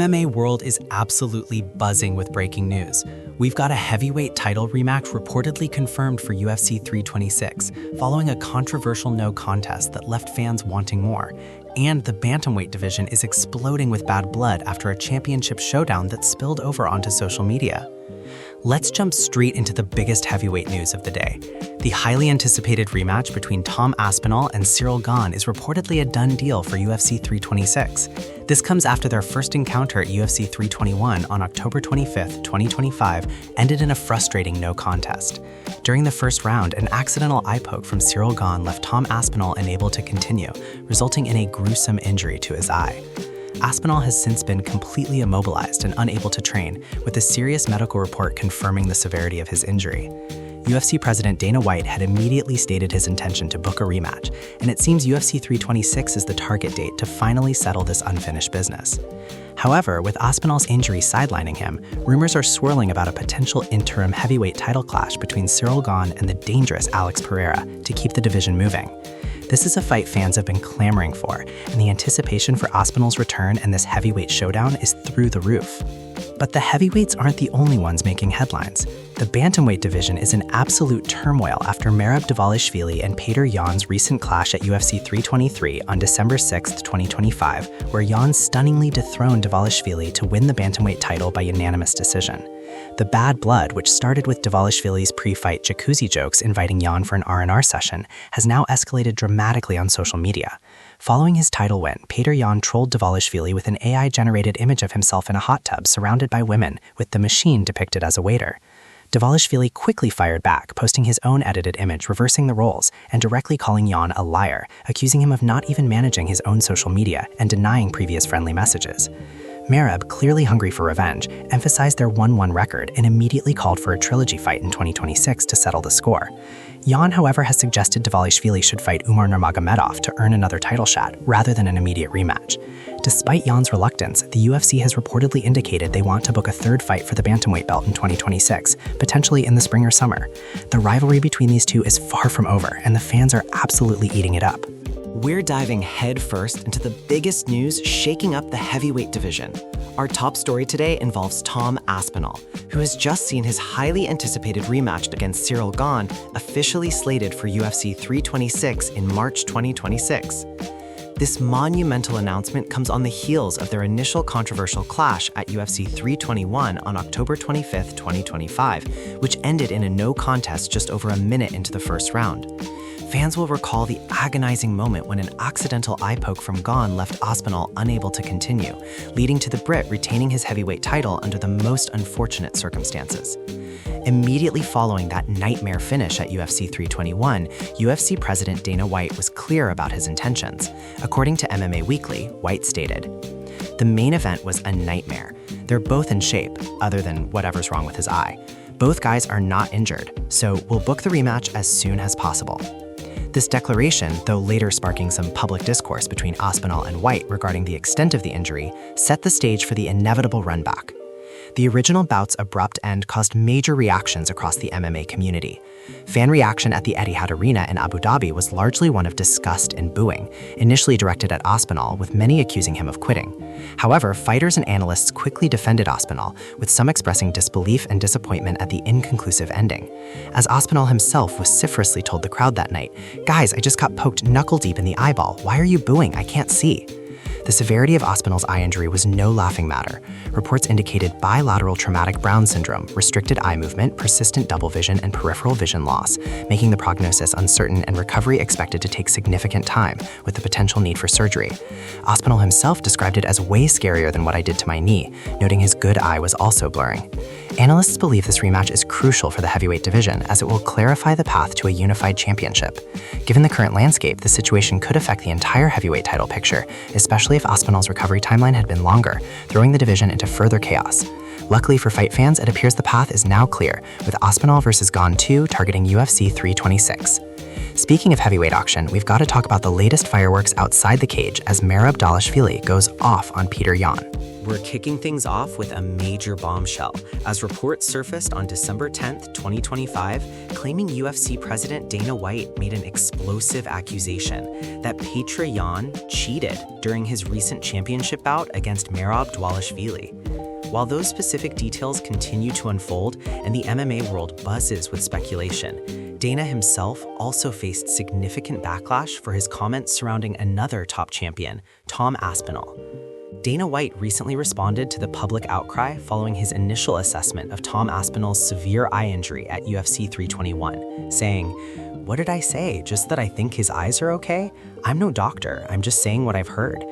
MMA world is absolutely buzzing with breaking news. We've got a heavyweight title rematch reportedly confirmed for UFC 326, following a controversial no contest that left fans wanting more. And the bantamweight division is exploding with bad blood after a championship showdown that spilled over onto social media. Let's jump straight into the biggest heavyweight news of the day. The highly anticipated rematch between Tom Aspinall and Ciryl Gane is reportedly a done deal for UFC 326. This comes after their first encounter at UFC 321 on October 25, 2025, ended in a frustrating no contest. During the first round, an accidental eye poke from Ciryl Gane left Tom Aspinall unable to continue, resulting in a gruesome injury to his eye. Aspinall has since been completely immobilized and unable to train, with a serious medical report confirming the severity of his injury. UFC President Dana White had immediately stated his intention to book a rematch, and it seems UFC 326 is the target date to finally settle this unfinished business. However, with Aspinall's injury sidelining him, rumors are swirling about a potential interim heavyweight title clash between Ciryl Gane and the dangerous Alex Pereira to keep the division moving. This is a fight fans have been clamoring for, and the anticipation for Aspinall's return and this heavyweight showdown is through the roof. But the heavyweights aren't the only ones making headlines. The bantamweight division is in absolute turmoil after Merab Dvalishvili and Petr Yan's recent clash at UFC 323 on December 6, 2025, where Yan stunningly dethroned Dvalishvili to win the bantamweight title by unanimous decision. The bad blood, which started with Dvalishvili's pre-fight jacuzzi jokes inviting Yan for an R&R session, has now escalated dramatically on social media. Following his title win, Petr Yan trolled Dvalishvili with an AI-generated image of himself in a hot tub surrounded by women, with the machine depicted as a waiter. Dvalishvili quickly fired back, posting his own edited image reversing the roles and directly calling Yan a liar, accusing him of not even managing his own social media and denying previous friendly messages. Merab, clearly hungry for revenge, emphasized their 1-1 record and immediately called for a trilogy fight in 2026 to settle the score. Yan, however, has suggested Dvalishvili should fight Umar Nurmagomedov to earn another title shot rather than an immediate rematch. Despite Yan's reluctance, the UFC has reportedly indicated they want to book a third fight for the bantamweight belt in 2026, potentially in the spring or summer. The rivalry between these two is far from over, and the fans are absolutely eating it up. We're diving headfirst into the biggest news shaking up the heavyweight division. Our top story today involves Tom Aspinall, who has just seen his highly anticipated rematch against Ciryl Gane officially slated for UFC 326 in March 2026. This monumental announcement comes on the heels of their initial controversial clash at UFC 321 on October 25, 2025, which ended in a no contest just over a minute into the first round. Fans will recall the agonizing moment when an accidental eye poke from Gane left Aspinall unable to continue, leading to the Brit retaining his heavyweight title under the most unfortunate circumstances. Immediately following that nightmare finish at UFC 321, UFC President Dana White was clear about his intentions. According to MMA Weekly, White stated, "The main event was a nightmare. They're both in shape, other than whatever's wrong with his eye. Both guys are not injured, so we'll book the rematch as soon as possible." This declaration, though later sparking some public discourse between Aspinall and White regarding the extent of the injury, set the stage for the inevitable run back. The original bout's abrupt end caused major reactions across the MMA community. Fan reaction at the Etihad Arena in Abu Dhabi was largely one of disgust and booing, initially directed at Aspinall, with many accusing him of quitting. However, fighters and analysts quickly defended Aspinall, with some expressing disbelief and disappointment at the inconclusive ending. As Aspinall himself vociferously told the crowd that night, "Guys, I just got poked knuckle-deep in the eyeball. Why are you booing? I can't see." The severity of Aspinall's eye injury was no laughing matter. Reports indicated bilateral traumatic Brown syndrome, restricted eye movement, persistent double vision, and peripheral vision loss, making the prognosis uncertain and recovery expected to take significant time, with the potential need for surgery. Aspinall himself described it as way scarier than what I did to my knee, noting his good eye was also blurring. Analysts believe this rematch is crucial for the heavyweight division, as it will clarify the path to a unified championship. Given the current landscape, the situation could affect the entire heavyweight title picture, especially if Aspinall's recovery timeline had been longer, throwing the division into further chaos. Luckily for fight fans, it appears the path is now clear, with Aspinall vs. Gane 2 targeting UFC 326. Speaking of heavyweight action, we've got to talk about the latest fireworks outside the cage as Merab Dvalishvili goes off on Petr Yan. We're kicking things off with a major bombshell as reports surfaced on December 10th, 2025, claiming UFC President Dana White made an explosive accusation that Petr cheated during his recent championship bout against Merab Dvalishvili. While those specific details continue to unfold and the MMA world buzzes with speculation, Dana himself also faced significant backlash for his comments surrounding another top champion, Tom Aspinall. Dana White recently responded to the public outcry following his initial assessment of Tom Aspinall's severe eye injury at UFC 321, saying, "What did I say? Just that I think his eyes are okay? I'm no doctor, I'm just saying what I've heard."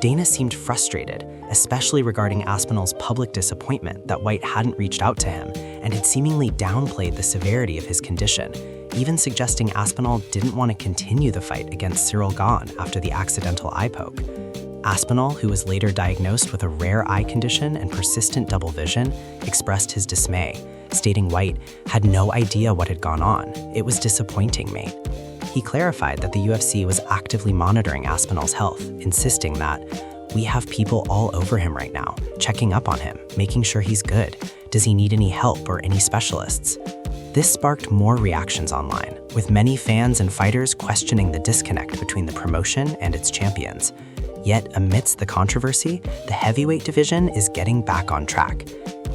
Dana seemed frustrated, especially regarding Aspinall's public disappointment that White hadn't reached out to him and had seemingly downplayed the severity of his condition, even suggesting Aspinall didn't want to continue the fight against Gane after the accidental eye poke. Aspinall, who was later diagnosed with a rare eye condition and persistent double vision, expressed his dismay, stating White had no idea what had gone on. "It was disappointing, mate." He clarified that the UFC was actively monitoring Aspinall's health, insisting that, "We have people all over him right now, checking up on him, making sure he's good. Does he need any help or any specialists?" This sparked more reactions online, with many fans and fighters questioning the disconnect between the promotion and its champions. Yet, amidst the controversy, the heavyweight division is getting back on track.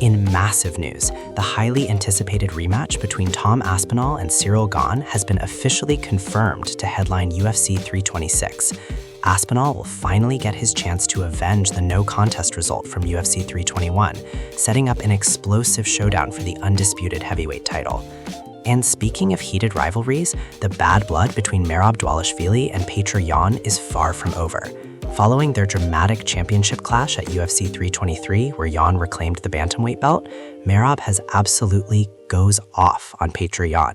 In massive news, the highly anticipated rematch between Tom Aspinall and Gane has been officially confirmed to headline UFC 326. Aspinall will finally get his chance to avenge the no-contest result from UFC 321, setting up an explosive showdown for the undisputed heavyweight title. And speaking of heated rivalries, the bad blood between Merab Dvalishvili and Petr is far from over. Following their dramatic championship clash at UFC 323, where Jan reclaimed the Bantamweight belt, Merab has absolutely goes off on Petr.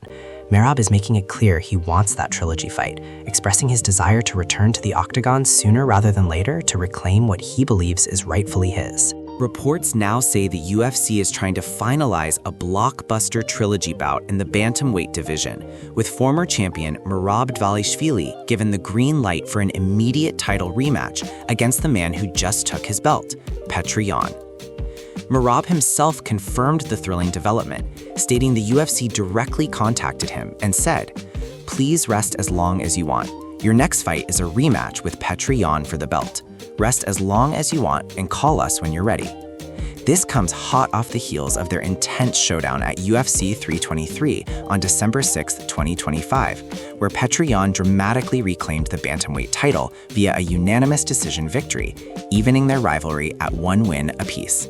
Merab is making it clear he wants that trilogy fight, expressing his desire to return to the octagon sooner rather than later to reclaim what he believes is rightfully his. Reports now say the UFC is trying to finalize a blockbuster trilogy bout in the bantamweight division, with former champion Merab Dvalishvili given the green light for an immediate title rematch against the man who just took his belt, Petr. Merab himself confirmed the thrilling development, stating the UFC directly contacted him and said, "Please rest as long as you want. Your next fight is a rematch with Petr. For the belt. Rest as long as you want and call us when you're ready." This comes hot off the heels of their intense showdown at UFC 323 on December 6, 2025, where Petr. dramatically reclaimed the bantamweight title via a unanimous decision victory, evening their rivalry at 1 win apiece.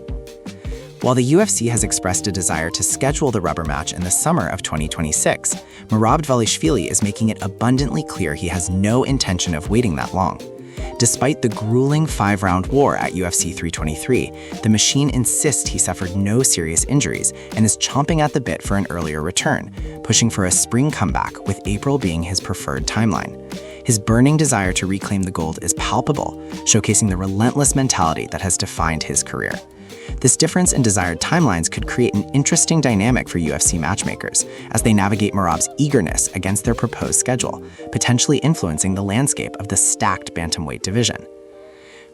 While the UFC has expressed a desire to schedule the rubber match in the summer of 2026, Merab Dvalishvili is making it abundantly clear he has no intention of waiting that long. Despite the grueling 5-round war at UFC 323, the machine insists he suffered no serious injuries and is chomping at the bit for an earlier return, pushing for a spring comeback, with April being his preferred timeline. His burning desire to reclaim the gold is palpable, showcasing the relentless mentality that has defined his career. This difference in desired timelines could create an interesting dynamic for UFC matchmakers as they navigate Merab's eagerness against their proposed schedule, potentially influencing the landscape of the stacked bantamweight division.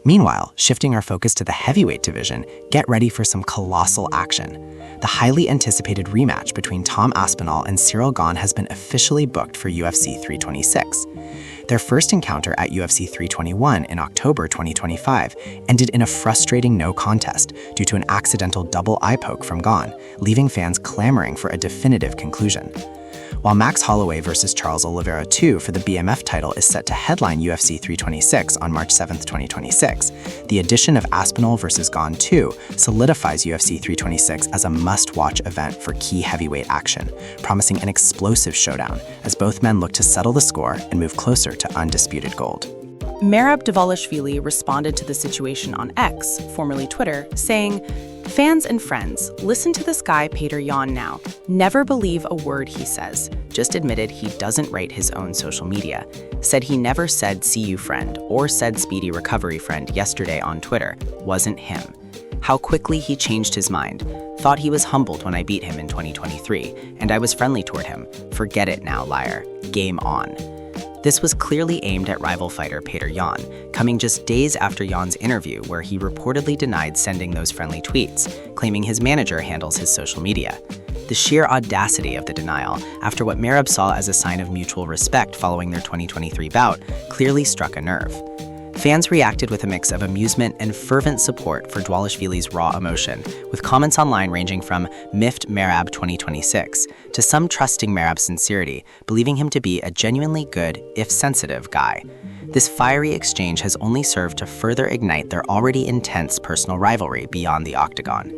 Meanwhile, shifting our focus to the heavyweight division, get ready for some colossal action. The highly anticipated rematch between Tom Aspinall and Gane has been officially booked for UFC 326. Their first encounter at UFC 321 in October 2025 ended in a frustrating no contest due to an accidental double eye poke from Gane, leaving fans clamoring for a definitive conclusion. While Max Holloway vs. Charles Oliveira 2 for the BMF title is set to headline UFC 326 on March 7, 2026, the addition of Aspinall vs. Gane 2 solidifies UFC 326 as a must-watch event for key heavyweight action, promising an explosive showdown as both men look to settle the score and move closer to undisputed gold. Merab Dvalishvili responded to the situation on X, formerly Twitter, saying, "Fans and friends, listen to this guy Petr now. Never believe a word he says. Just admitted he doesn't rate his own social media. Said he never said see you friend or said speedy recovery friend yesterday on Twitter. Wasn't him. How quickly he changed his mind. Thought he was humbled when I beat him in 2023, and I was friendly toward him. Forget it now, liar. Game on." This was clearly aimed at rival fighter Petr Yan, coming just days after Yan's interview where he reportedly denied sending those friendly tweets, claiming his manager handles his social media. The sheer audacity of the denial, after what Merab saw as a sign of mutual respect following their 2023 bout, clearly struck a nerve. Fans reacted with a mix of amusement and fervent support for Dvalishvili's raw emotion, with comments online ranging from "Miffed Merab 2026" to some trusting Merab's sincerity, believing him to be a genuinely good, if sensitive, guy. This fiery exchange has only served to further ignite their already intense personal rivalry beyond the octagon.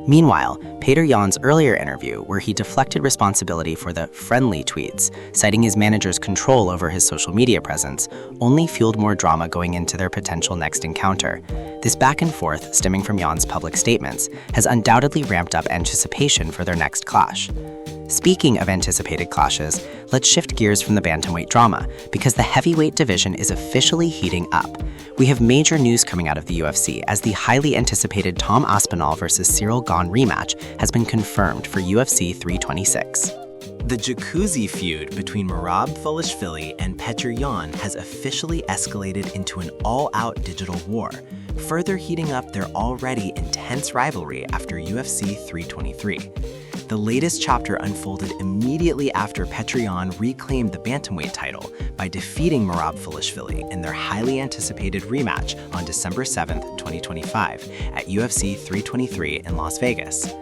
Meanwhile, Petr Yan's earlier interview, where he deflected responsibility for the friendly tweets, citing his manager's control over his social media presence, only fueled more drama going into their potential next encounter. This back and forth, stemming from Yan's public statements, has undoubtedly ramped up anticipation for their next clash. Speaking of anticipated clashes, let's shift gears from the bantamweight drama, because the heavyweight division is officially heating up. We have major news coming out of the UFC as the highly anticipated Tom Aspinall vs. Gane rematch has been confirmed for UFC 326. The jacuzzi feud between Merab Dvalishvili and Petr Yan has officially escalated into an all-out digital war, further heating up their already intense rivalry after UFC 323. The latest chapter unfolded immediately after Petr Yan reclaimed the bantamweight title by defeating Merab Dvalishvili in their highly anticipated rematch on December 7, 2025 at UFC 323 in Las Vegas.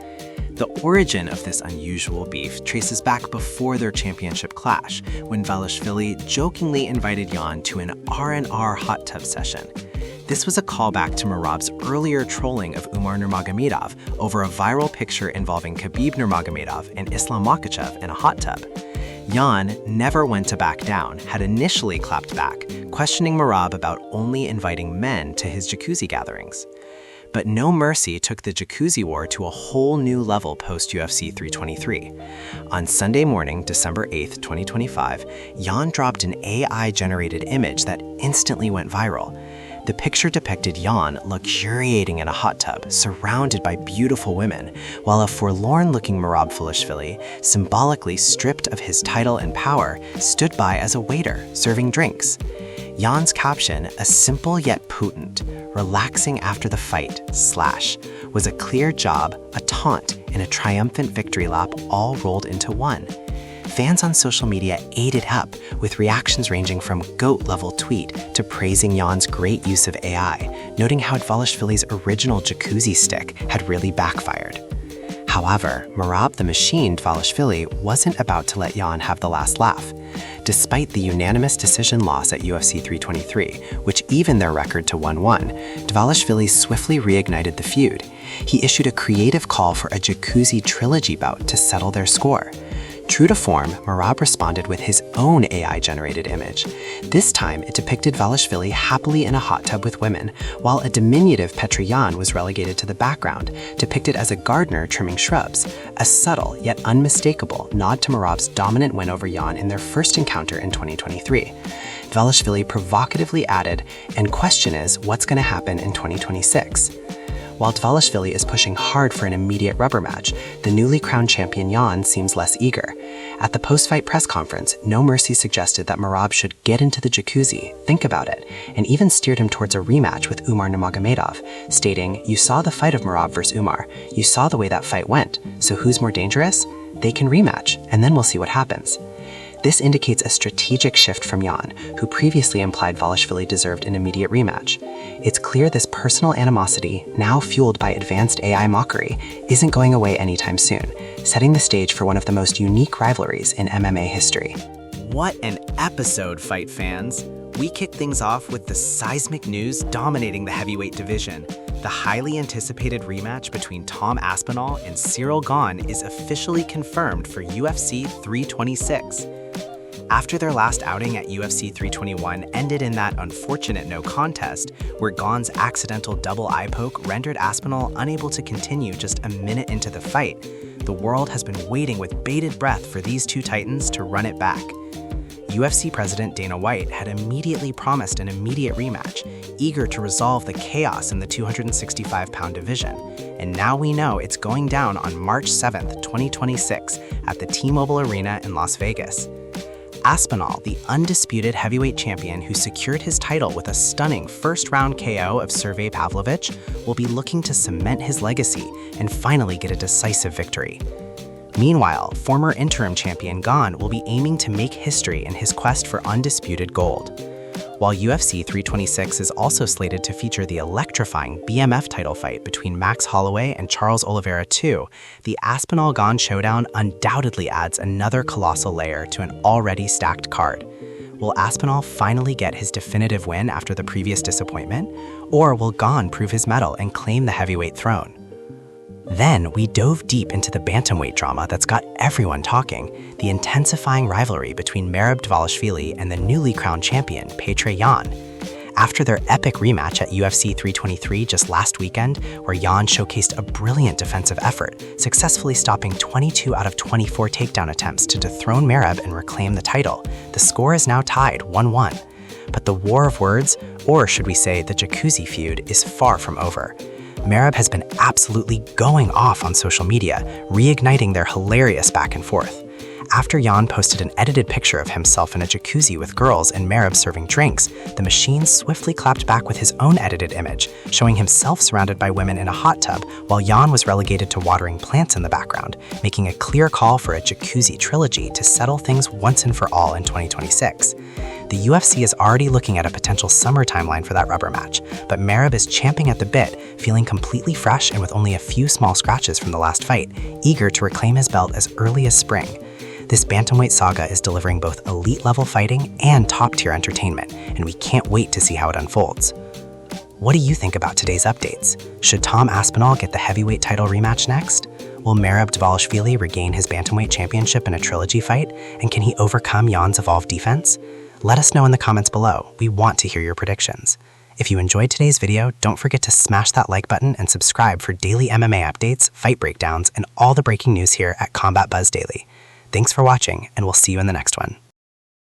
The origin of this unusual beef traces back before their championship clash, when Dvalishvili jokingly invited Yan to an R&R hot tub session. This was a callback to Merab's earlier trolling of Umar Nurmagomedov over a viral picture involving Khabib Nurmagomedov and Islam Makhachev in a hot tub. Yan never went to back down, had initially clapped back, questioning Merab about only inviting men to his jacuzzi gatherings. But No Mercy took the jacuzzi war to a whole new level post-UFC 323. On Sunday morning, December 8, 2025, Yan dropped an AI-generated image that instantly went viral. The picture depicted Yan luxuriating in a hot tub, surrounded by beautiful women, while a forlorn-looking Merab Dvalishvili, symbolically stripped of his title and power, stood by as a waiter, serving drinks. Yan's caption, a simple yet potent, "Relaxing after the fight, / was a clear job, a taunt, and a triumphant victory lap all rolled into one. Fans on social media ate it up, with reactions ranging from GOAT-level tweet to praising Yan's great use of AI, noting how Dvalishvili's original jacuzzi stick had really backfired. However, Merab the Machine Dvalishvili wasn't about to let Yan have the last laugh. Despite the unanimous decision loss at UFC 323, which evened their record to 1-1, Dvalishvili swiftly reignited the feud. He issued a creative call for a jacuzzi trilogy bout to settle their score. True to form, Merab responded with his own AI-generated image. This time, it depicted Dvalishvili happily in a hot tub with women, while a diminutive Petr Yan was relegated to the background, depicted as a gardener trimming shrubs, a subtle yet unmistakable nod to Merab's dominant win over Yan in their first encounter in 2023. Dvalishvili provocatively added, "And question is, what's going to happen in 2026? While Dvalishvili is pushing hard for an immediate rubber match, the newly crowned champion Yan seems less eager. At the post-fight press conference, No Mercy suggested that Merab should get into the jacuzzi, think about it, and even steered him towards a rematch with Umar Nurmagomedov, stating, "You saw the fight of Merab versus Umar. You saw the way that fight went. So who's more dangerous? They can rematch, and then we'll see what happens." This indicates a strategic shift from Yan, who previously implied Dvalishvili deserved an immediate rematch. It's clear this personal animosity, now fueled by advanced AI mockery, isn't going away anytime soon, setting the stage for one of the most unique rivalries in MMA history. What an episode, fight fans! We kick things off with the seismic news dominating the heavyweight division. The highly anticipated rematch between Tom Aspinall and Gane is officially confirmed for UFC 326. After their last outing at UFC 321 ended in that unfortunate no contest, where Gane's accidental double eye poke rendered Aspinall unable to continue just a minute into the fight, the world has been waiting with bated breath for these two titans to run it back. UFC President Dana White had immediately promised an immediate rematch, eager to resolve the chaos in the 265-pound division. And now we know it's going down on March 7th, 2026 at the T-Mobile Arena in Las Vegas. Aspinall, the undisputed heavyweight champion who secured his title with a stunning first-round KO of Sergey Pavlovich, will be looking to cement his legacy and finally get a decisive victory. Meanwhile, former interim champion Gane will be aiming to make history in his quest for undisputed gold. While UFC 326 is also slated to feature the electrifying BMF title fight between Max Holloway and Charles Oliveira II, the Aspinall-Gane showdown undoubtedly adds another colossal layer to an already stacked card. Will Aspinall finally get his definitive win after the previous disappointment, or will Gane prove his mettle and claim the heavyweight throne? Then we dove deep into the bantamweight drama that's got everyone talking, the intensifying rivalry between Merab Dvalishvili and the newly crowned champion, Petr. After their epic rematch at UFC 323 just last weekend, where Jan showcased a brilliant defensive effort, successfully stopping 22 out of 24 takedown attempts to dethrone Merab and reclaim the title, the score is now tied 1-1. But the war of words, or should we say the jacuzzi feud, is far from over. Merab has been absolutely going off on social media, reigniting their hilarious back and forth. After Jan posted an edited picture of himself in a jacuzzi with girls and Merab serving drinks, the machine swiftly clapped back with his own edited image, showing himself surrounded by women in a hot tub, while Jan was relegated to watering plants in the background, making a clear call for a jacuzzi trilogy to settle things once and for all in 2026. The UFC is already looking at a potential summer timeline for that rubber match, but Merab is champing at the bit, feeling completely fresh and with only a few small scratches from the last fight, eager to reclaim his belt as early as spring. This bantamweight saga is delivering both elite-level fighting and top-tier entertainment, and we can't wait to see how it unfolds. What do you think about today's updates? Should Tom Aspinall get the heavyweight title rematch next? Will Merab Dvalishvili regain his bantamweight championship in a trilogy fight? And can he overcome Jan's evolved defense? Let us know in the comments below. We want to hear your predictions. If you enjoyed today's video, don't forget to smash that like button and subscribe for daily MMA updates, fight breakdowns, and all the breaking news here at Combat Buzz Daily. Thanks for watching, and we'll see you in the next one.